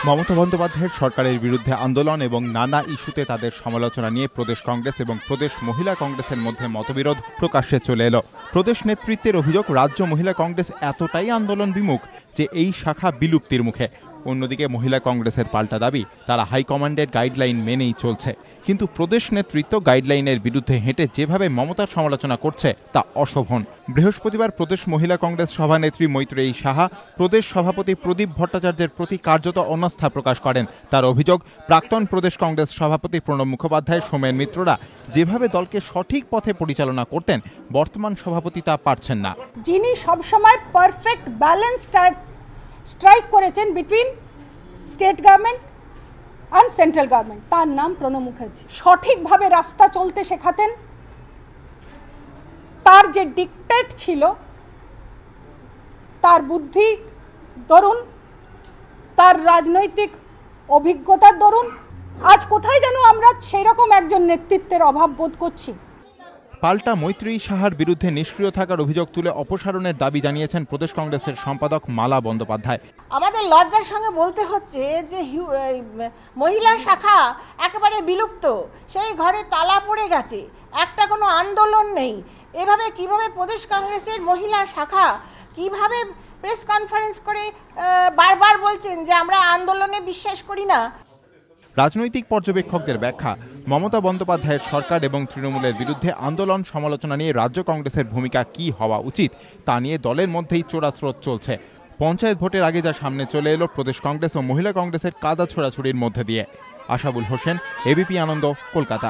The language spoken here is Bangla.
মমতা বন্দ্যোপাধ্যায়ের সরকারের বিরুদ্ধে আন্দোলন এবং নানা ইস্যুতে তাদের সমালোচনা নিয়ে প্রদেশ কংগ্রেস এবং প্রদেশ মহিলা কংগ্রেসের মধ্যে মতবিরোধ প্রকাশ্যে চলে এলো। প্রদেশ নেতৃত্বের অভিযোগ, রাজ্য মহিলা কংগ্রেস এতটাই আন্দোলন বিমুখ যে এই শাখা বিলুপ্তির মুখে। অন্যদিকে মহিলা কংগ্রেসের পাল্টা দাবি, তারা হাইকমান্ডের গাইডলাইন মেনেই চলছে, কিন্তু প্রদেশ নেতৃত্ব গাইডলাইনের বিরুদ্ধে হেঁটে যেভাবে মমতার সমালোচনা করছে তা অশোভন। বৃহস্পতিবার প্রদেশ মহিলা কংগ্রেস সভানেত্রী মৈত্রেয়ী সাহা প্রদেশ সভাপতি প্রদীপ ভট্টাচার্যের প্রতি কার্যত অনাস্থা প্রকাশ করেন। তার অভিযোগ, প্রাক্তন প্রদেশ কংগ্রেস সভাপতি প্রণব মুখোপাধ্যায়, সোমেন মিত্ররা যেভাবে দলকে সঠিক পথে পরিচালনা করতেন, বর্তমান সভাপতি তা পারছেন না। যিনি সবসময় পারফেক্ট ব্যালেন্স স্ট্রাইক করেছেন বিটুইন স্টেট গভর্নমেন্ট আর সেন্ট্রাল গভর্নমেন্ট, তার নাম প্রণব মুখার্জি। সঠিকভাবে রাস্তা চলতে শেখাতেন। তার যে ডিকটেট ছিল, তার বুদ্ধি দরুন, তার রাজনৈতিক অভিজ্ঞতার দরুন আজ কোথায় যেন আমরা সেই রকম একজন নেতৃত্বের অভাব বোধ করছি। পাল্টা মৈত্রেয়ী সাহার বিরুদ্ধে নিষ্ক্রিয় থাকার অভিযোগ তুলে অপসারণের দাবি জানিয়েছেন প্রদেশ কংগ্রেসের সম্পাদক মালা বন্দ্যোপাধ্যায়। আমাদের লজ্জার সঙ্গে বলতে হচ্ছে যে মহিলা শাখা একেবারে বিলুপ্ত, সেই ঘরে তালা পড়ে গেছে, একটা কোনো আন্দোলন নেই। এভাবে কিভাবে প্রদেশ কংগ্রেসের মহিলা শাখা কিভাবে প্রেস কনফারেন্স করে বারবার বলছেন যে আমরা আন্দোলনে বিশ্বাস করি না। রাজনৈতিক পর্যবেক্ষকদের ব্যাখ্যা, মমতা বন্দ্যোপাধ্যায়ের সরকার এবং তৃণমূলের বিরুদ্ধে আন্দোলন সমালোচনা নিয়ে রাজ্য কংগ্রেসের ভূমিকা কি হওয়া উচিত তা নিয়ে দলের মধ্যেই চোরাস্রোত চলছে। পঞ্চায়েত ভোটের আগে যা সামনে চলে এলো প্রদেশ কংগ্রেস ও মহিলা কংগ্রেসের কাদা ছোড়াছুড়ির মধ্যে দিয়ে। আশাবুল হোসেন, এবিপি আনন্দ, কলকাতা।